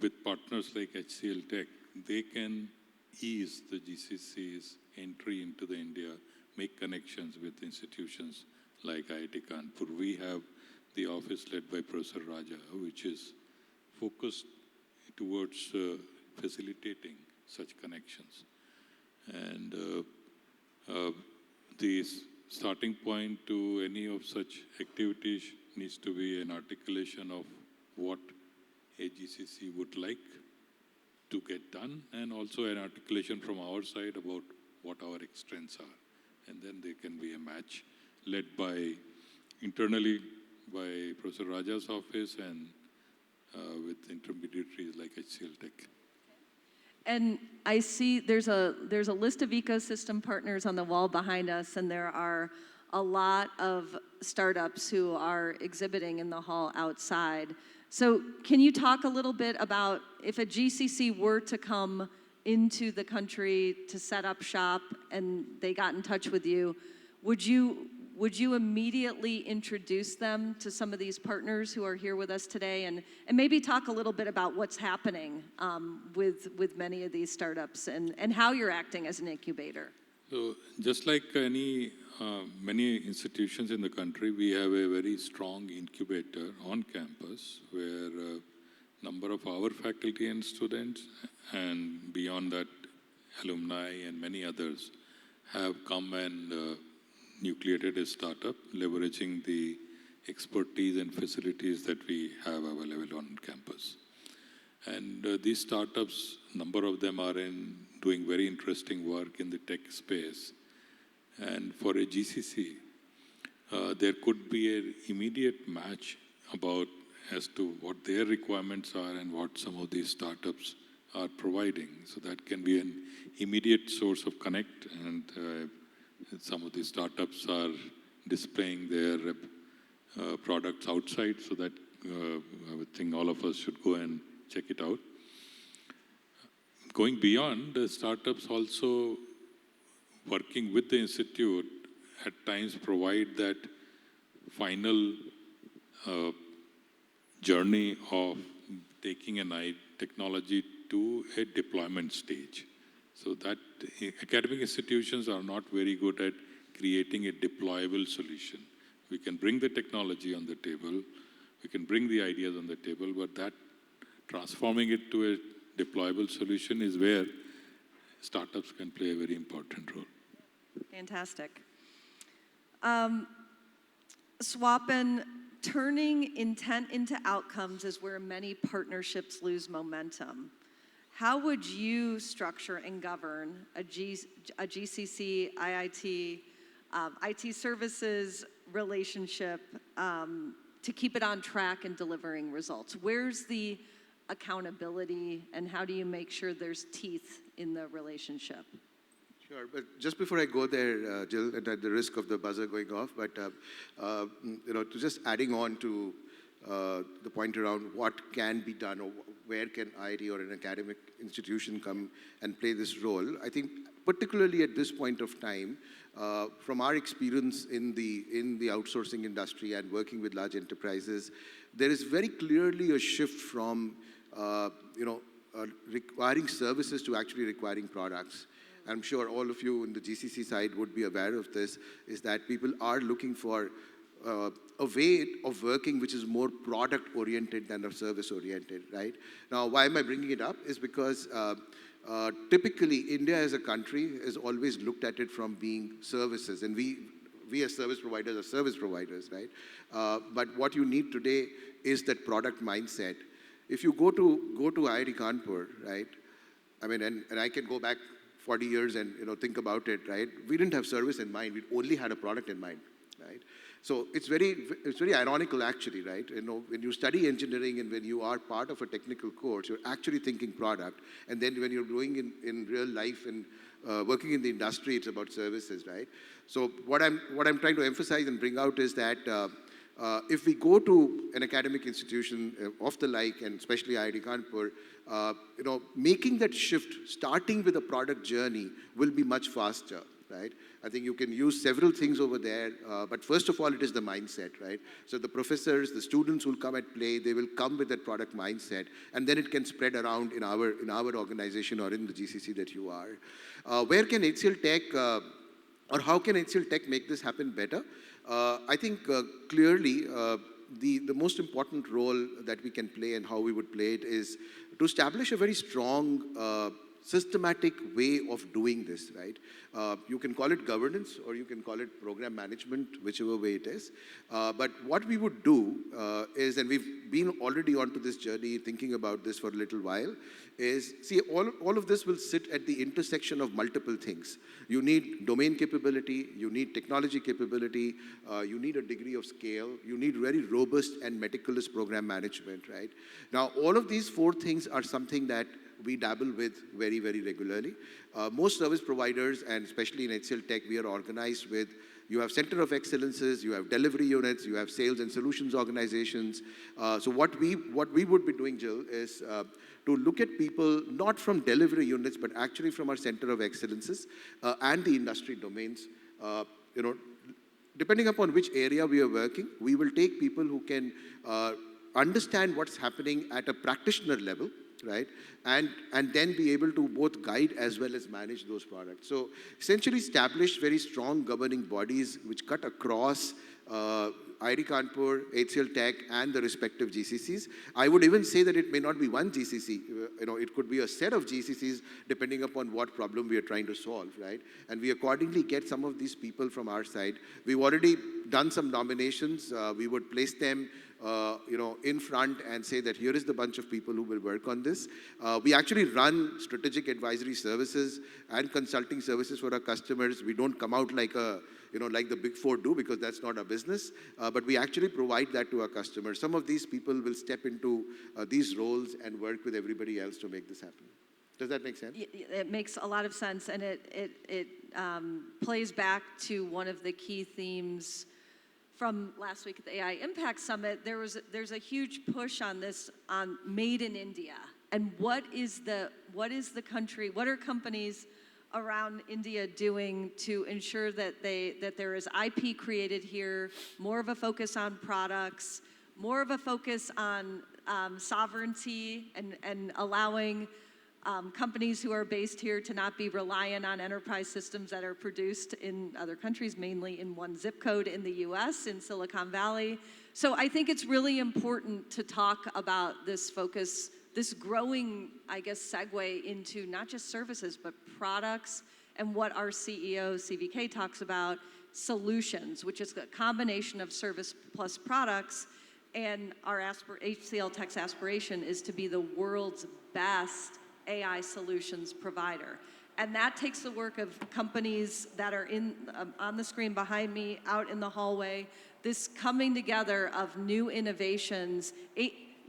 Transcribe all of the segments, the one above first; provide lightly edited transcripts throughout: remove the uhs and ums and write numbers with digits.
with partners like HCL Tech, they can ease the GCC's entry into the India, make connections with institutions like IIT Kanpur. We have the office led by Professor Raja, which is focused towards facilitating such connections. And the starting point to any of such activities needs to be an articulation of what a GCC would like to get done, and also an articulation from our side about what our strengths are. And then there can be a match led by internally by Professor Raja's office and with intermediaries like HCL Tech. And I see there's a list of ecosystem partners on the wall behind us, and there are a lot of startups who are exhibiting in the hall outside. So can you talk a little bit about if a GCC were to come into the country to set up shop and they got in touch with you, would you immediately introduce them to some of these partners who are here with us today, and maybe talk a little bit about what's happening with many of these startups and how you're acting as an incubator? So just like many institutions in the country, we have a very strong incubator on campus where a number of our faculty and students, and beyond that, alumni and many others have come and nucleated a startup, leveraging the expertise and facilities that we have available on campus. And these startups, number of them are doing very interesting work in the tech space. And for a GCC, there could be an immediate match as to what their requirements are and what some of these startups are providing. So that can be an immediate source of connect, and some of these startups are displaying their products outside, so that I would think all of us should go and check it out. Going beyond, the startups also working with the institute at times provide that final journey of taking an technology to a deployment stage. So that academic institutions are not very good at creating a deployable solution. We can bring the technology on the table, we can bring the ideas on the table, but that transforming it to a deployable solution is where startups can play a very important role. Fantastic. Swapan, turning intent into outcomes is where many partnerships lose momentum. How would you structure and govern a GCC, IIT, IT services relationship to keep it on track and delivering results? Where's the accountability, and how do you make sure there's teeth in the relationship? Sure, but just before I go there, Jill, and at the risk of the buzzer going off, but to just adding on to the point around what can be done, or where can IIT or an academic institution come and play this role, I think particularly at this point of time, from our experience in the outsourcing industry and working with large enterprises, there is very clearly a shift from requiring services to actually requiring products. I'm sure all of you in the GCC side would be aware of this, is that people are looking for a way of working which is more product-oriented than service-oriented, right? Now, why am I bringing it up? Is because typically India as a country has always looked at it from being services, and we as service providers are service providers, right? But what you need today is that product mindset. If you go to IIT Kanpur, right? I mean, and I can go back 40 years and think about it, right? We didn't have service in mind. We only had a product in mind, right? So it's very ironical, actually, right? When you study engineering and when you are part of a technical course, you're actually thinking product. And then when you're going in real life and working in the industry, it's about services, right? So what I'm trying to emphasize and bring out is that if we go to an academic institution of the like, and especially IIT Kanpur, making that shift, starting with a product journey, will be much faster. right? I think you can use several things over there, but first of all, it is the mindset, right? So the professors, the students who will come at play, they will come with that product mindset, and then it can spread around in our organization or in the GCC that you are. Where can HCL Tech, or how can HCL Tech make this happen better? I think clearly the most important role that we can play and how we would play it is to establish a very strong systematic way of doing this, right? You can call it governance or you can call it program management, whichever way it is. But what we would do is, and we've been already onto this journey thinking about this for a little while, is, see, all of this will sit at the intersection of multiple things. You need domain capability, you need technology capability, you need a degree of scale, you need very robust and meticulous program management, right? Now, all of these four things are something that we dabble with very, very regularly. Most service providers, and especially in HCL Tech, we are organized with, you have center of excellences, you have delivery units, you have sales and solutions organizations. So what we would be doing, Jill, is to look at people not from delivery units, but actually from our center of excellences and the industry domains. You know, depending upon which area we are working, we will take people who can understand what's happening at a practitioner level, right? And then be able to both guide as well as manage those products. So essentially establish very strong governing bodies which cut across IIT Kanpur, HCL Tech, and the respective GCCs. I would even say that it may not be one GCC. You know, it could be a set of GCCs depending upon what problem we are trying to solve, right? And we accordingly get some of these people from our side. We've already done some nominations. We would place them you know, in front and say that here is the bunch of people who will work on this. We actually run strategic advisory services and consulting services for our customers. We don't come out like a, you know, like the Big Four do, because that's not our business. But we actually provide that to our customers. Some of these people will step into these roles and work with everybody else to make this happen. Does that make sense? It makes a lot of sense, and it plays back to one of the key themes from last week at the AI Impact Summit. There's a huge push on this, on Made in India, and what are companies around India doing to ensure that there is IP created here, more of a focus on products, more of a focus on sovereignty, and allowing companies who are based here to not be reliant on enterprise systems that are produced in other countries, mainly in one zip code in the US, in Silicon Valley. So I think it's really important to talk about this focus, this growing, I guess, segue into not just services, but products, and what our CEO, CVK, talks about, solutions, which is a combination of service plus products. And our HCL Tech's aspiration is to be the world's best AI solutions provider. And that takes the work of companies that are on the screen behind me, out in the hallway, this coming together of new innovations.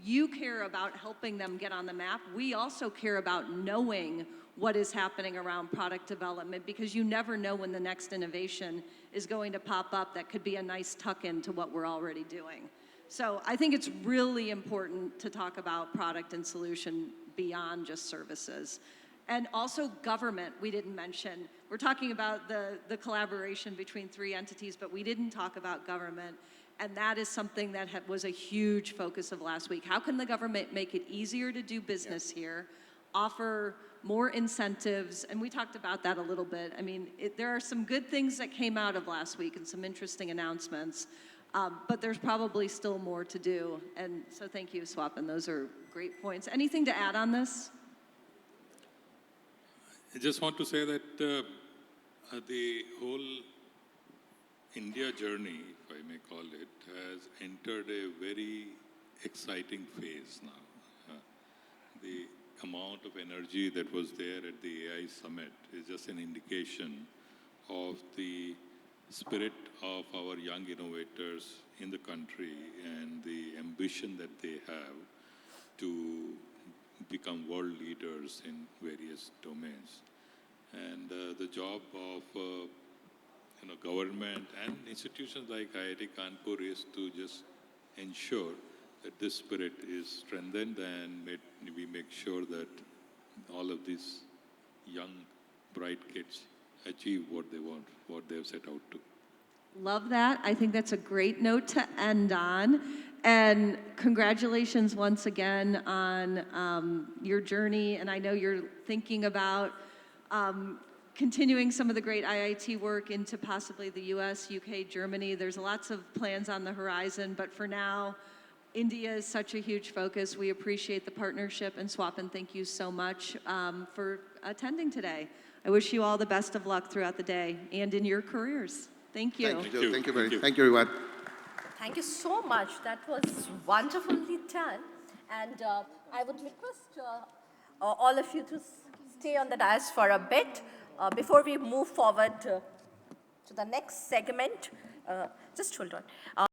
You care about helping them get on the map. We also care about knowing what is happening around product development, because you never know when the next innovation is going to pop up that could be a nice tuck-in to what we're already doing. So I think it's really important to talk about product and solution beyond just services. And also government, we didn't mention. We're talking about the collaboration between three entities, but we didn't talk about government. And that is something that was a huge focus of last week. How can the government make it easier to do business here, offer more incentives? And we talked about that a little bit. I mean, there are some good things that came out of last week and some interesting announcements. But there's probably still more to do. And so thank you, Swapan. Those are great points. Anything to add on this? I just want to say that the whole India journey, if I may call it, has entered a very exciting phase now. The amount of energy that was there at the AI Summit is just an indication of the spirit of our young innovators in the country and the ambition that they have to become world leaders in various domains. And the job of government and institutions like IIT Kanpur is to just ensure that this spirit is strengthened, and we make sure that all of these young, bright kids achieve what they want, what they have set out to. Love that. I think that's a great note to end on. And congratulations once again on your journey. And I know you're thinking about continuing some of the great IIT work into possibly the US, UK, Germany. There's lots of plans on the horizon, but for now, India is such a huge focus. We appreciate the partnership, and Swapan, thank you so much for attending today. I wish you all the best of luck throughout the day and in your careers. Thank you. Thank you. you. Thank you, Thank you. thank you, everyone. Thank you so much. That was wonderfully done. And I would request all of you to stay on the dais for a bit before we move forward to the next segment. Just hold on.